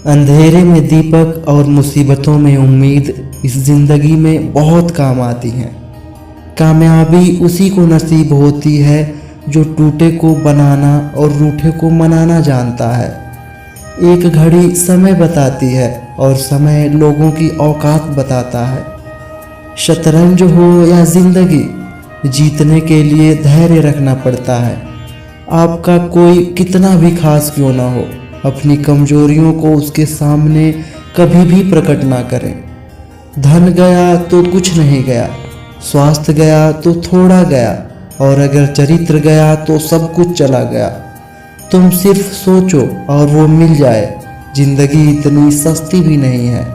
अंधेरे में दीपक और मुसीबतों में उम्मीद इस ज़िंदगी में बहुत काम आती हैं। कामयाबी उसी को नसीब होती है जो टूटे को बनाना और रूठे को मनाना जानता है। एक घड़ी समय बताती है और समय लोगों की औकात बताता है। शतरंज हो या ज़िंदगी, जीतने के लिए धैर्य रखना पड़ता है। आपका कोई कितना भी खास क्यों ना हो, अपनी कमजोरियों को उसके सामने कभी भी प्रकट ना करें। धन गया तो कुछ नहीं गया, स्वास्थ्य गया तो थोड़ा गया, और अगर चरित्र गया तो सब कुछ चला गया। तुम सिर्फ सोचो और वो मिल जाए। जिंदगी इतनी सस्ती भी नहीं है।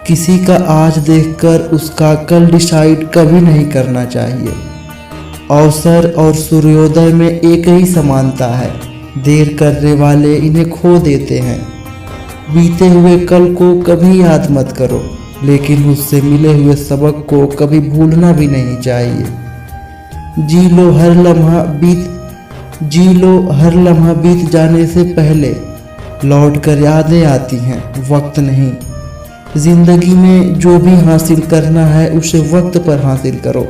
किसी का आज देखकर उसका कल डिसाइड कभी नहीं करना चाहिए। अवसर और सूर्योदय में एक ही समानता है, देर करने वाले इन्हें खो देते हैं। बीते हुए कल को कभी याद मत करो, लेकिन उससे मिले हुए सबक को कभी भूलना भी नहीं चाहिए। जी लो हर लम्हा बीत जाने से पहले लौट कर यादें आती हैं, वक्त नहीं। जिंदगी में जो भी हासिल करना है उसे वक्त पर हासिल करो,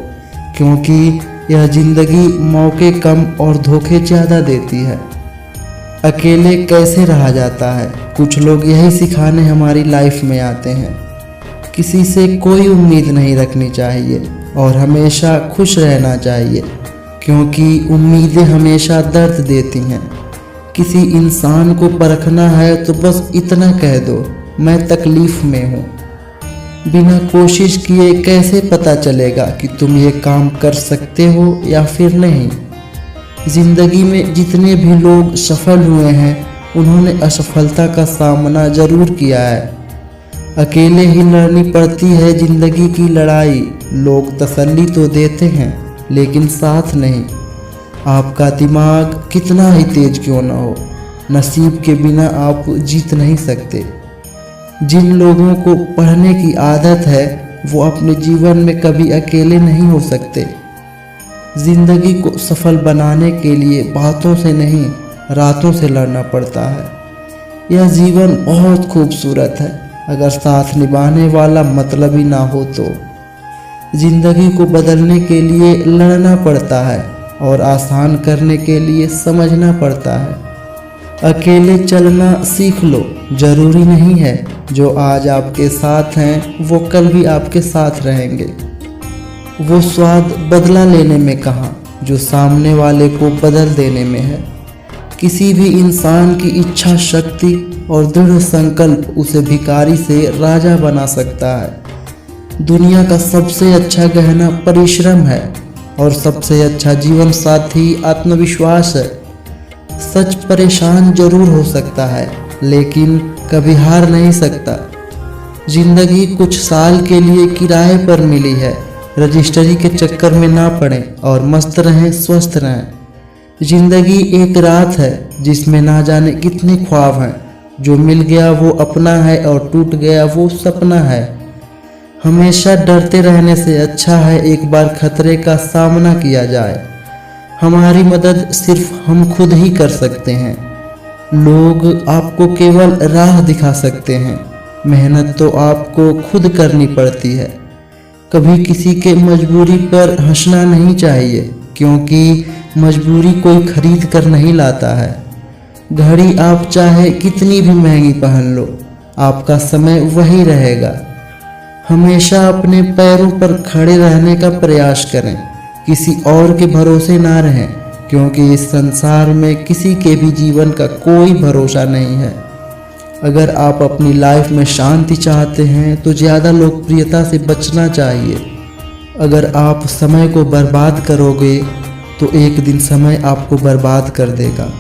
क्योंकि यह जिंदगी मौके कम और धोखे ज़्यादा देती है। अकेले कैसे रहा जाता है, कुछ लोग यही सिखाने हमारी लाइफ में आते हैं। किसी से कोई उम्मीद नहीं रखनी चाहिए और हमेशा खुश रहना चाहिए, क्योंकि उम्मीदें हमेशा दर्द देती हैं। किसी इंसान को परखना है तो बस इतना कह दो, मैं तकलीफ में हूँ। बिना कोशिश किए कैसे पता चलेगा कि तुम ये काम कर सकते हो या फिर नहीं। जिंदगी में जितने भी लोग सफल हुए हैं, उन्होंने असफलता का सामना जरूर किया है। अकेले ही लड़नी पड़ती है जिंदगी की लड़ाई। लोग तसल्ली तो देते हैं, लेकिन साथ नहीं। आपका दिमाग कितना ही तेज क्यों ना हो, नसीब के बिना आप जीत नहीं सकते। जिन लोगों को पढ़ने की आदत है, वो अपने जीवन में कभी अकेले नहीं हो सकते। जिंदगी को सफल बनाने के लिए बातों से नहीं, रातों से लड़ना पड़ता है। यह जीवन बहुत खूबसूरत है, अगर साथ निभाने वाला मतलबी ना हो तो। जिंदगी को बदलने के लिए लड़ना पड़ता है और आसान करने के लिए समझना पड़ता है। अकेले चलना सीख लो, जरूरी नहीं है जो आज आपके साथ हैं वो कल भी आपके साथ रहेंगे। वो स्वाद बदला लेने में कहाँ, जो सामने वाले को बदल देने में है। किसी भी इंसान की इच्छा शक्ति और दृढ़ संकल्प उसे भिखारी से राजा बना सकता है। दुनिया का सबसे अच्छा गहना परिश्रम है और सबसे अच्छा जीवन साथी आत्मविश्वास है। सच परेशान जरूर हो सकता है, लेकिन कभी हार नहीं सकता। जिंदगी कुछ साल के लिए किराए पर मिली है, रजिस्ट्री के चक्कर में ना पड़ें और मस्त रहें, स्वस्थ रहें। जिंदगी एक रात है जिसमें ना जाने कितने ख्वाब हैं। जो मिल गया वो अपना है और टूट गया वो सपना है। हमेशा डरते रहने से अच्छा है एक बार खतरे का सामना किया जाए। हमारी मदद सिर्फ हम खुद ही कर सकते हैं। लोग आपको केवल राह दिखा सकते हैं, मेहनत तो आपको खुद करनी पड़ती है। कभी किसी के मजबूरी पर हंसना नहीं चाहिए, क्योंकि मजबूरी कोई खरीद कर नहीं लाता है। घड़ी आप चाहे कितनी भी महंगी पहन लो, आपका समय वही रहेगा। हमेशा अपने पैरों पर खड़े रहने का प्रयास करें, किसी और के भरोसे ना रहें, क्योंकि इस संसार में किसी के भी जीवन का कोई भरोसा नहीं है। अगर आप अपनी लाइफ में शांति चाहते हैं तो ज़्यादा लोकप्रियता से बचना चाहिए। अगर आप समय को बर्बाद करोगे तो एक दिन समय आपको बर्बाद कर देगा।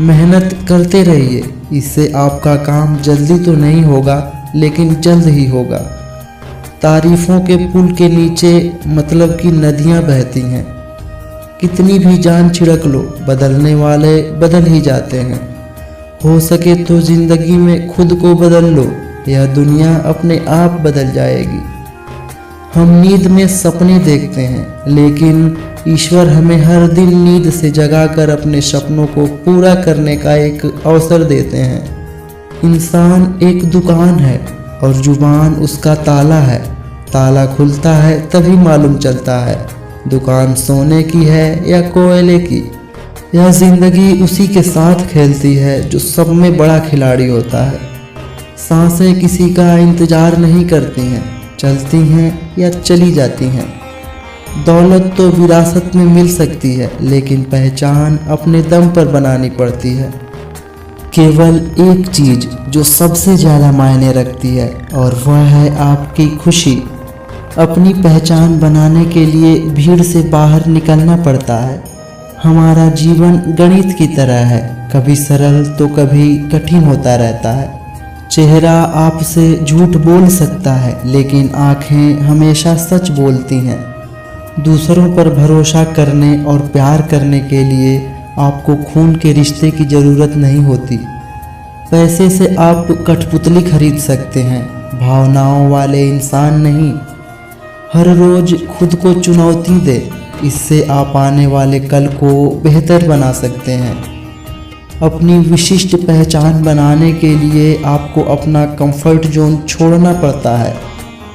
मेहनत करते रहिए, इससे आपका काम जल्दी तो नहीं होगा, लेकिन जल्द ही होगा। तारीफों के पुल के नीचे मतलब की नदियां बहती हैं। कितनी भी जान छिड़क लो, बदलने वाले बदल ही जाते हैं। हो सके तो जिंदगी में खुद को बदल लो, यह दुनिया अपने आप बदल जाएगी। हम नींद में सपने देखते हैं, लेकिन ईश्वर हमें हर दिन नींद से जगाकर अपने सपनों को पूरा करने का एक अवसर देते हैं। इंसान एक दुकान है और जुबान उसका ताला है। ताला खुलता है तभी मालूम चलता है दुकान सोने की है या कोयले की। यह जिंदगी उसी के साथ खेलती है जो सब में बड़ा खिलाड़ी होता है। सांसें किसी का इंतजार नहीं करती हैं, चलती हैं या चली जाती हैं। दौलत तो विरासत में मिल सकती है, लेकिन पहचान अपने दम पर बनानी पड़ती है। केवल एक चीज़ जो सबसे ज़्यादा मायने रखती है और वह है आपकी खुशी। अपनी पहचान बनाने के लिए भीड़ से बाहर निकलना पड़ता है। हमारा जीवन गणित की तरह है, कभी सरल तो कभी कठिन होता रहता है। चेहरा आपसे झूठ बोल सकता है, लेकिन आँखें हमेशा सच बोलती हैं। दूसरों पर भरोसा करने और प्यार करने के लिए आपको खून के रिश्ते की ज़रूरत नहीं होती। पैसे से आप कठपुतली खरीद सकते हैं, भावनाओं वाले इंसान नहीं। हर रोज़ खुद को चुनौती दे, इससे आप आने वाले कल को बेहतर बना सकते हैं। अपनी विशिष्ट पहचान बनाने के लिए आपको अपना कंफर्ट जोन छोड़ना पड़ता है।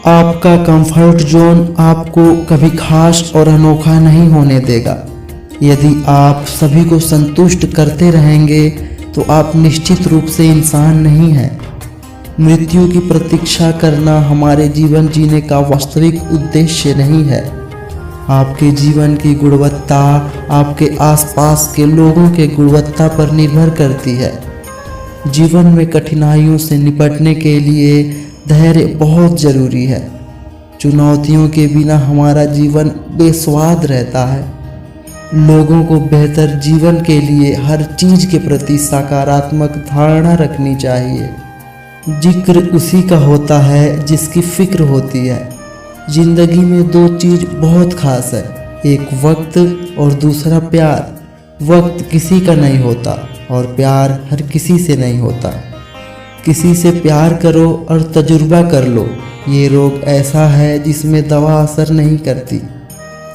आपका कंफर्ट जोन आपको कभी खास और अनोखा नहीं होने देगा। यदि आप सभी को संतुष्ट करते रहेंगे तो आप निश्चित रूप से इंसान नहीं हैं। मृत्यु की प्रतीक्षा करना हमारे जीवन जीने का वास्तविक उद्देश्य नहीं है। आपके जीवन की गुणवत्ता आपके आसपास के लोगों के गुणवत्ता पर निर्भर करती है। जीवन में कठिनाइयों से निपटने के लिए धैर्य बहुत ज़रूरी है। चुनौतियों के बिना हमारा जीवन बेस्वाद रहता है। लोगों को बेहतर जीवन के लिए हर चीज़ के प्रति सकारात्मक धारणा रखनी चाहिए। जिक्र उसी का होता है जिसकी फिक्र होती है। जिंदगी में दो चीज़ बहुत खास है, एक वक्त और दूसरा प्यार। वक्त किसी का नहीं होता और प्यार हर किसी से नहीं होता। किसी से प्यार करो और तजुर्बा कर लो, ये रोग ऐसा है जिसमें दवा असर नहीं करती।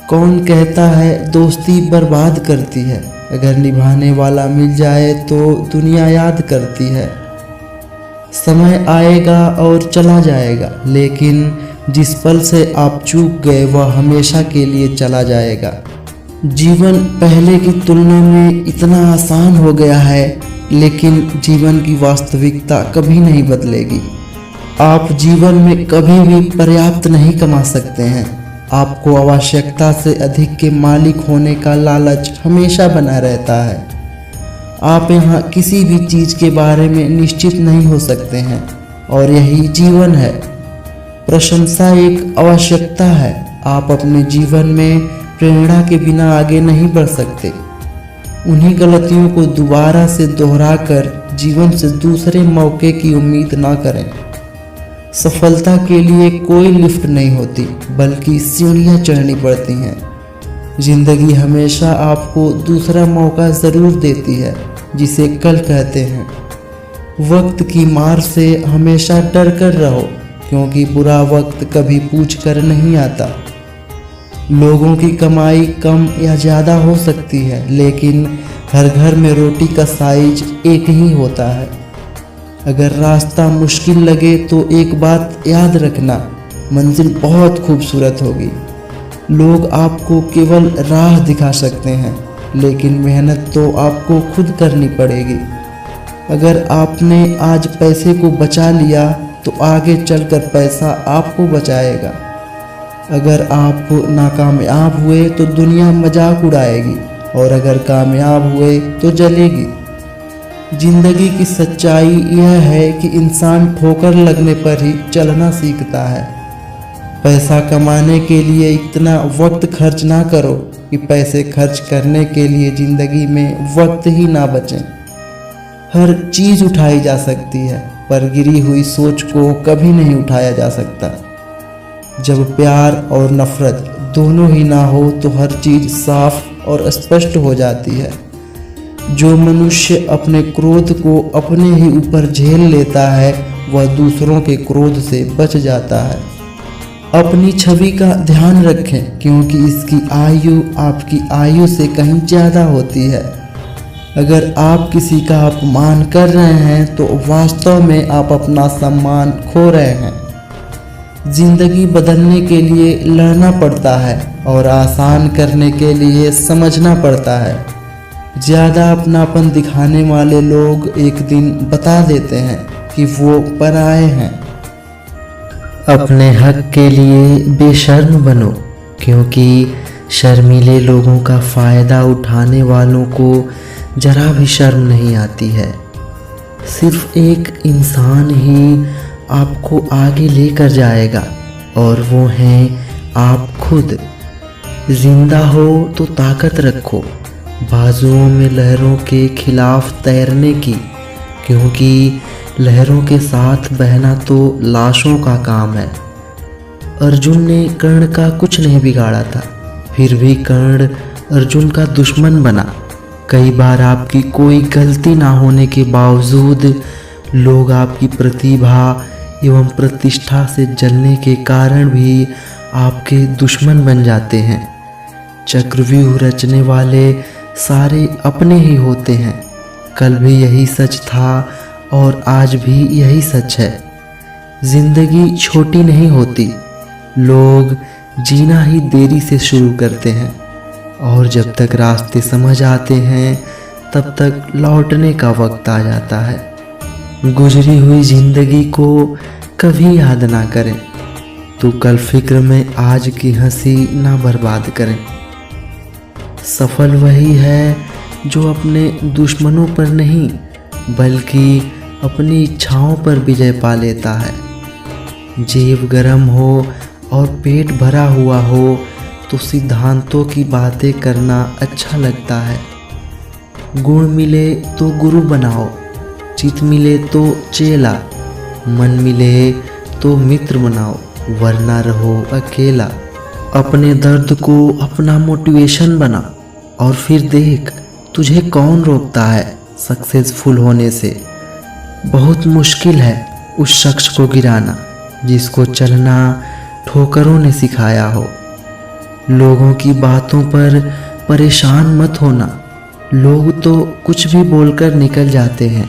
कौन कहता है दोस्ती बर्बाद करती है, अगर निभाने वाला मिल जाए तो दुनिया याद करती है। समय आएगा और चला जाएगा, लेकिन जिस पल से आप चूक गए वह हमेशा के लिए चला जाएगा। जीवन पहले की तुलना में इतना आसान हो गया है, लेकिन जीवन की वास्तविकता कभी नहीं बदलेगी। आप जीवन में कभी भी पर्याप्त नहीं कमा सकते हैं। आपको आवश्यकता से अधिक के मालिक होने का लालच हमेशा बना रहता है। आप यहाँ किसी भी चीज़ के बारे में निश्चित नहीं हो सकते हैं और यही जीवन है। प्रशंसा एक आवश्यकता है। आप अपने जीवन में प्रेरणा के बिना आगे नहीं बढ़ सकते। उन्हीं गलतियों को दोबारा से दोहराकर जीवन से दूसरे मौके की उम्मीद ना करें। सफलता के लिए कोई लिफ्ट नहीं होती, बल्कि सीढ़ियाँ चढ़नी पड़ती हैं। जिंदगी हमेशा आपको दूसरा मौका ज़रूर देती है, जिसे कल कहते हैं। वक्त की मार से हमेशा डर कर रहो, क्योंकि बुरा वक्त कभी पूछ कर नहीं आता। लोगों की कमाई कम या ज़्यादा हो सकती है, लेकिन हर घर में रोटी का साइज एक ही होता है। अगर रास्ता मुश्किल लगे तो एक बात याद रखना, मंजिल बहुत खूबसूरत होगी। लोग आपको केवल राह दिखा सकते हैं, लेकिन मेहनत तो आपको खुद करनी पड़ेगी। अगर आपने आज पैसे को बचा लिया तो आगे चलकर पैसा आपको बचाएगा। अगर आप नाकामयाब हुए तो दुनिया मजाक उड़ाएगी, और अगर कामयाब हुए तो जलेगी। जिंदगी की सच्चाई यह है कि इंसान ठोकर लगने पर ही चलना सीखता है। पैसा कमाने के लिए इतना वक्त खर्च ना करो कि पैसे खर्च करने के लिए ज़िंदगी में वक्त ही ना बचे। हर चीज़ उठाई जा सकती है, पर गिरी हुई सोच को कभी नहीं उठाया जा सकता। जब प्यार और नफरत दोनों ही ना हो तो हर चीज़ साफ और स्पष्ट हो जाती है। जो मनुष्य अपने क्रोध को अपने ही ऊपर झेल लेता है, वह दूसरों के क्रोध से बच जाता है। अपनी छवि का ध्यान रखें, क्योंकि इसकी आयु आपकी आयु से कहीं ज़्यादा होती है। अगर आप किसी का अपमान कर रहे हैं तो वास्तव में आप अपना सम्मान खो रहे हैं। जिंदगी बदलने के लिए लड़ना पड़ता है और आसान करने के लिए समझना पड़ता है। ज़्यादा अपनापन दिखाने वाले लोग एक दिन बता देते हैं कि वो पराए हैं। अपने हक के लिए बेशर्म बनो, क्योंकि शर्मीले लोगों का फ़ायदा उठाने वालों को जरा भी शर्म नहीं आती है। सिर्फ एक इंसान ही आपको आगे लेकर जाएगा और वो हैं आप खुद। जिंदा हो तो ताकत रखो बाजुओं में लहरों के खिलाफ तैरने की, क्योंकि लहरों के साथ बहना तो लाशों का काम है। अर्जुन ने कर्ण का कुछ नहीं बिगाड़ा था, फिर भी कर्ण अर्जुन का दुश्मन बना। कई बार आपकी कोई गलती ना होने के बावजूद लोग आपकी प्रतिभा एवं प्रतिष्ठा से जलने के कारण भी आपके दुश्मन बन जाते हैं। चक्रव्यूह रचने वाले सारे अपने ही होते हैं। कल भी यही सच था और आज भी यही सच है। जिंदगी छोटी नहीं होती, लोग जीना ही देरी से शुरू करते हैं और जब तक रास्ते समझ आते हैं तब तक लौटने का वक्त आ जाता है। गुजरी हुई जिंदगी को कभी याद ना करें तो कल फिक्र में आज की हंसी ना बर्बाद करें। सफल वही है जो अपने दुश्मनों पर नहीं बल्कि अपनी इच्छाओं पर विजय पा लेता है। जेब गरम हो और पेट भरा हुआ हो तो सिद्धांतों की बातें करना अच्छा लगता है। गुण मिले तो गुरु बनाओ, चित मिले तो चेला, मन मिले तो मित्र बनाओ, वरना रहो अकेला। अपने दर्द को अपना मोटिवेशन बना और फिर देख तुझे कौन रोकता है सक्सेसफुल होने से। बहुत मुश्किल है उस शख्स को गिराना जिसको चलना ठोकरों ने सिखाया हो। लोगों की बातों पर परेशान मत होना, लोग तो कुछ भी बोलकर निकल जाते हैं।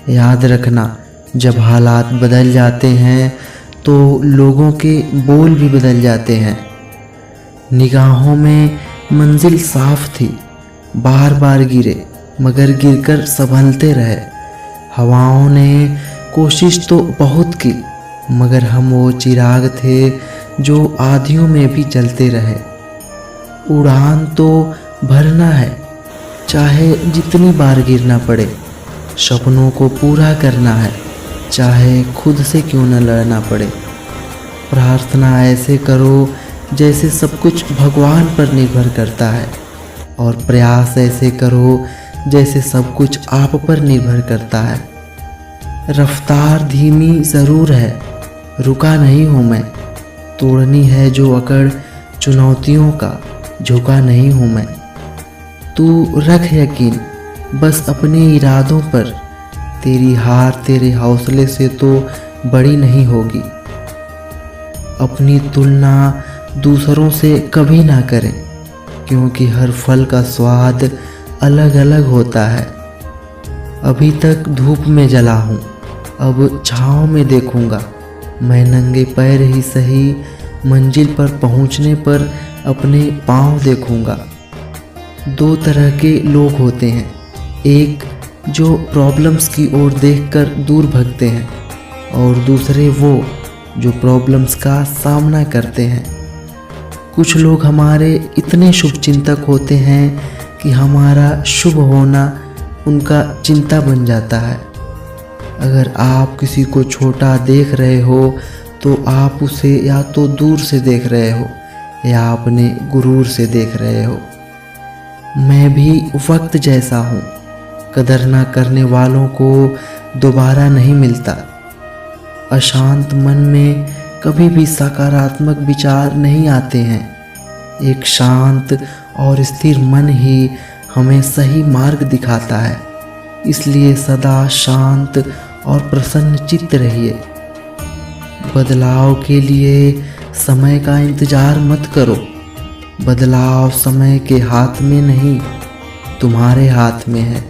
याद रखना, जब हालात बदल जाते हैं तो लोगों के बोल भी बदल जाते हैं। निगाहों में मंजिल साफ थी, बार बार गिरे मगर गिरकर संभलते रहे। हवाओं ने कोशिश तो बहुत की मगर हम वो चिराग थे जो आधियों में भी जलते रहे। उड़ान तो भरना है, चाहे जितनी बार गिरना पड़े। सपनों को पूरा करना है, चाहे खुद से क्यों न लड़ना पड़े। प्रार्थना ऐसे करो जैसे सब कुछ भगवान पर निर्भर करता है और प्रयास ऐसे करो जैसे सब कुछ आप पर निर्भर करता है। रफ्तार धीमी ज़रूर है, रुका नहीं हूँ मैं। तोड़नी है जो अकड़ चुनौतियों का, झुका नहीं हूँ मैं। तू रख यकीन बस अपने इरादों पर, तेरी हार तेरे हौसले से तो बड़ी नहीं होगी। अपनी तुलना दूसरों से कभी ना करें, क्योंकि हर फल का स्वाद अलग अलग होता है। अभी तक धूप में जला हूँ, अब छाँव में देखूँगा। मैं नंगे पैर ही सही मंजिल पर पहुँचने पर अपने पाँव देखूँगा। दो तरह के लोग होते हैं, एक जो प्रॉब्लम्स की ओर देखकर दूर भागते हैं और दूसरे वो जो प्रॉब्लम्स का सामना करते हैं। कुछ लोग हमारे इतने शुभचिंतक होते हैं कि हमारा शुभ होना उनका चिंता बन जाता है। अगर आप किसी को छोटा देख रहे हो तो आप उसे या तो दूर से देख रहे हो या अपने गुरूर से देख रहे हो। मैं भी वक्त जैसा हूँ, कदर ना करने वालों को दोबारा नहीं मिलता। अशांत मन में कभी भी सकारात्मक विचार नहीं आते हैं। एक शांत और स्थिर मन ही हमें सही मार्ग दिखाता है। इसलिए सदा शांत और प्रसन्न चित्त रहिए। बदलाव के लिए समय का इंतजार मत करो। बदलाव समय के हाथ में नहीं, तुम्हारे हाथ में है।